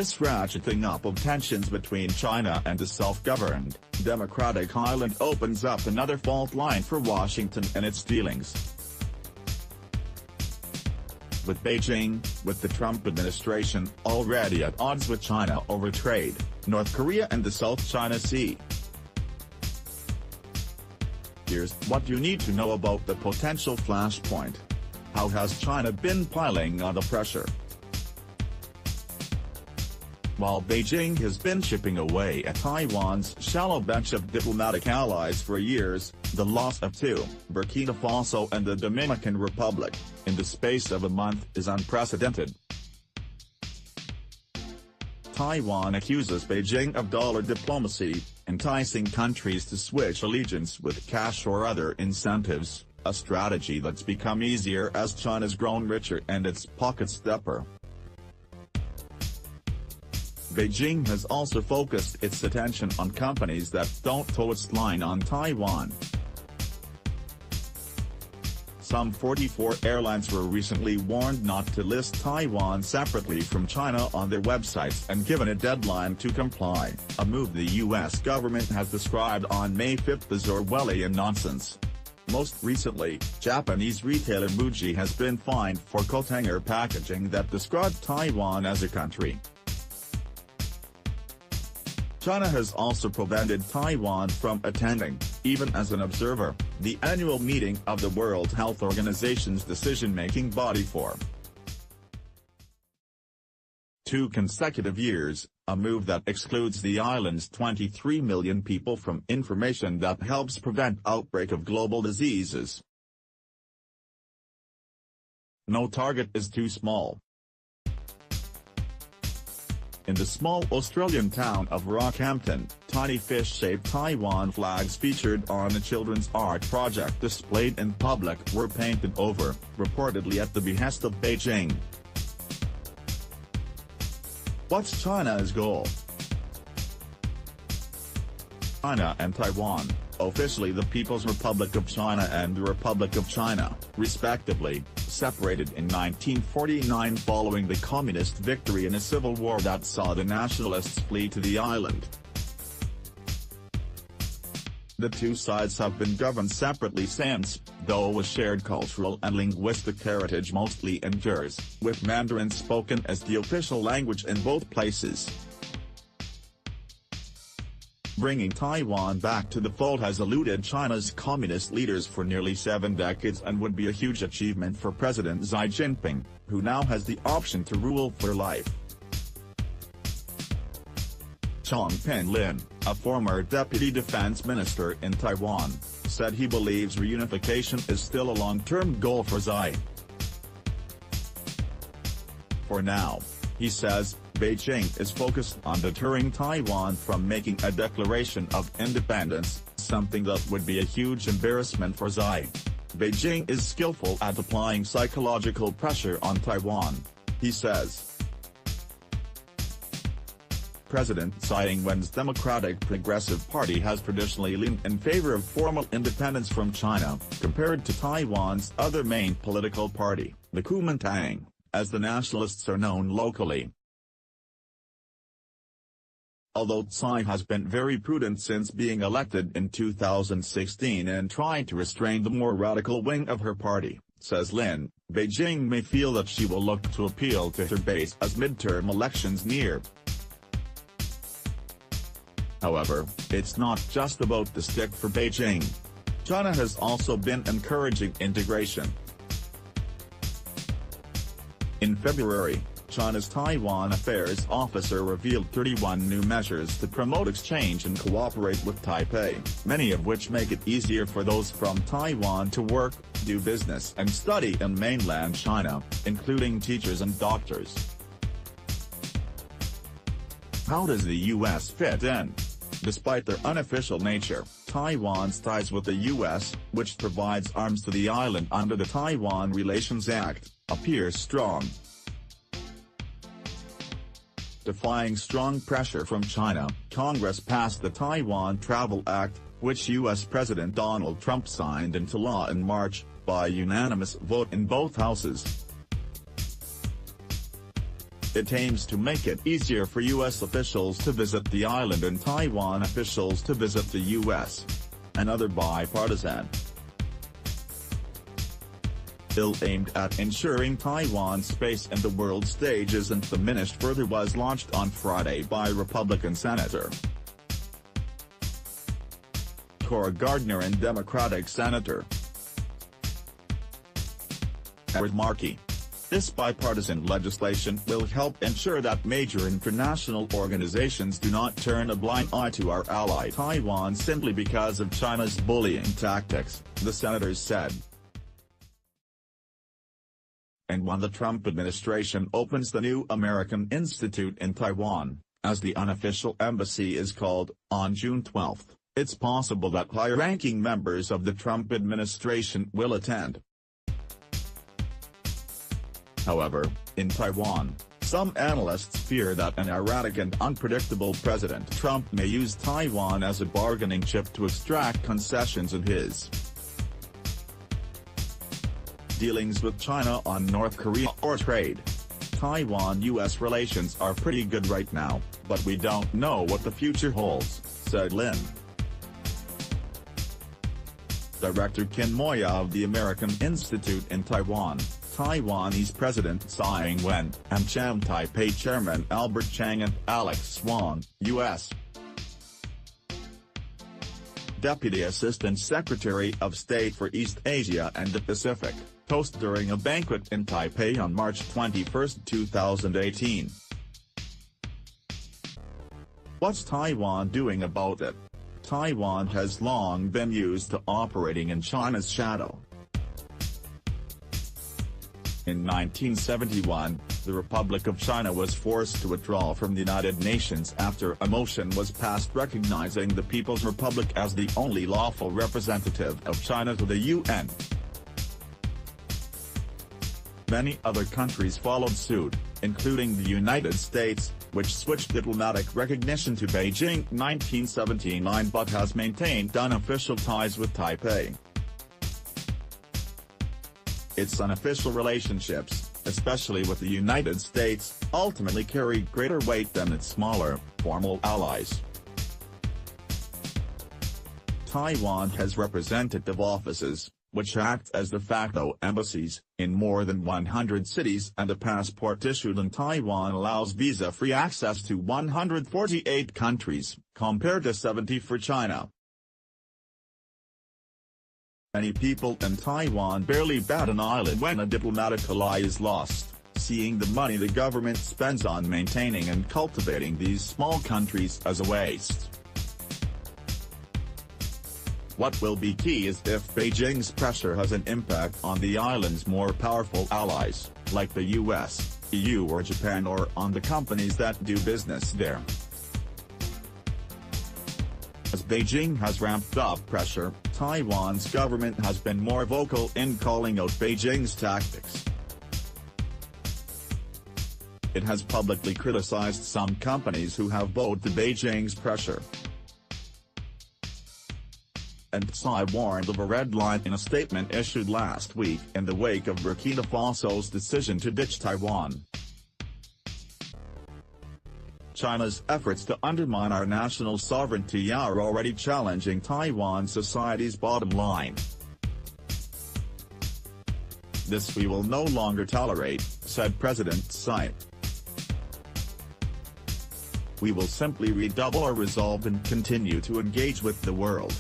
This ratcheting up of tensions between China and the self-governed, democratic island opens up another fault line for Washington and its dealings with Beijing, with the Trump administration already at odds with China over trade, North Korea and the South China Sea. Here's what you need to know about the potential flashpoint. How has China been piling on the pressure? While Beijing has been chipping away at Taiwan's shallow bench of diplomatic allies for years, the loss of two, Burkina Faso and the Dominican Republic, in the space of a month is unprecedented. Taiwan accuses Beijing of dollar diplomacy, enticing countries to switch allegiance with cash or other incentives, a strategy that's become easier as China's grown richer and its pockets deeper. Beijing has also focused its attention on companies that don't toe its line on Taiwan. Some 44 airlines were recently warned not to list Taiwan separately from China on their websites and given a deadline to comply, a move the U.S. government has described on May 5 as Orwellian nonsense. Most recently, Japanese retailer Muji has been fined for container packaging that described Taiwan as a country. China has also prevented Taiwan from attending, even as an observer, the annual meeting of the World Health Organization's decision-making body for 2 consecutive years, a move that excludes the island's 23 million people from information that helps prevent outbreak of global diseases. No target is too small. In the small Australian town of Rockhampton, tiny fish-shaped Taiwan flags featured on a children's art project displayed in public were painted over, reportedly at the behest of Beijing. What's China's goal? China and Taiwan, officially the People's Republic of China and the Republic of China, respectively, separated in 1949 following the communist victory in a civil war that saw the nationalists flee to the island. The two sides have been governed separately since, though a shared cultural and linguistic heritage mostly endures, with Mandarin spoken as the official language in both places. Bringing Taiwan back to the fold has eluded China's communist leaders for nearly 7 decades and would be a huge achievement for President Xi Jinping, who now has the option to rule for life. Chong Pen-lin, a former deputy defense minister in Taiwan, said he believes reunification is still a long-term goal for Xi. For now, he says, Beijing is focused on deterring Taiwan from making a declaration of independence, something that would be a huge embarrassment for Xi. Beijing is skillful at applying psychological pressure on Taiwan, he says. President Tsai Ing-wen's Democratic Progressive Party has traditionally leaned in favor of formal independence from China, compared to Taiwan's other main political party, the Kuomintang, as the nationalists are known locally. Although Tsai has been very prudent since being elected in 2016 and trying to restrain the more radical wing of her party, says Lin, Beijing may feel that she will look to appeal to her base as midterm elections near. However, it's not just about the stick for Beijing. China has also been encouraging integration. In February, China's Taiwan Affairs Officer revealed 31 new measures to promote exchange and cooperate with Taipei, many of which make it easier for those from Taiwan to work, do business and study in mainland China, including teachers and doctors. How does the U.S. fit in? Despite their unofficial nature, Taiwan's ties with the U.S., which provides arms to the island under the Taiwan Relations Act, appear strong. Defying strong pressure from China, Congress passed the Taiwan Travel Act, which U.S. President Donald Trump signed into law in March, by unanimous vote in both houses. It aims to make it easier for U.S. officials to visit the island and Taiwan officials to visit the U.S. Another bipartisan bill aimed at ensuring Taiwan's space in the world stage isn't diminished further was launched on Friday by Republican Senator Cora Gardner and Democratic Senator Edward Markey. This bipartisan legislation will help ensure that major international organizations do not turn a blind eye to our ally Taiwan simply because of China's bullying tactics, the senators said. And when the Trump administration opens the new American Institute in Taiwan, as the unofficial embassy is called, on June 12, it's possible that high-ranking members of the Trump administration will attend. However, in Taiwan, some analysts fear that an erratic and unpredictable President Trump may use Taiwan as a bargaining chip to extract concessions in his dealings with China on North Korea or trade. Taiwan-U.S. relations are pretty good right now, but we don't know what the future holds, said Lin. Director Ken Moya of the American Institute in Taiwan, Taiwanese President Tsai Ing-wen, and Cham Taipei Chairman Albert Chang and Alex Swan, U.S. Deputy Assistant Secretary of State for East Asia and the Pacific, toast during a banquet in Taipei on March 21, 2018. What's Taiwan doing about it? Taiwan has long been used to operating in China's shadow. In 1971, the Republic of China was forced to withdraw from the United Nations after a motion was passed recognizing the People's Republic as the only lawful representative of China to the UN. Many other countries followed suit, including the United States, which switched diplomatic recognition to Beijing in 1979 but has maintained unofficial ties with Taipei. Its unofficial relationships, especially with the United States, ultimately carry greater weight than its smaller, formal allies. Taiwan has representative offices, which act as de facto embassies, in more than 100 cities, and a passport issued in Taiwan allows visa-free access to 148 countries, compared to 70 for China. Many people in Taiwan barely bat an eyelid when a diplomatic ally is lost, seeing the money the government spends on maintaining and cultivating these small countries as a waste. What will be key is if Beijing's pressure has an impact on the island's more powerful allies, like the US, EU or Japan, or on the companies that do business there. As Beijing has ramped up pressure, Taiwan's government has been more vocal in calling out Beijing's tactics. It has publicly criticized some companies who have bowed to Beijing's pressure. And Tsai warned of a red line in a statement issued last week in the wake of Burkina Faso's decision to ditch Taiwan. China's efforts to undermine our national sovereignty are already challenging Taiwan society's bottom line. This we will no longer tolerate, said President Tsai. We will simply redouble our resolve and continue to engage with the world,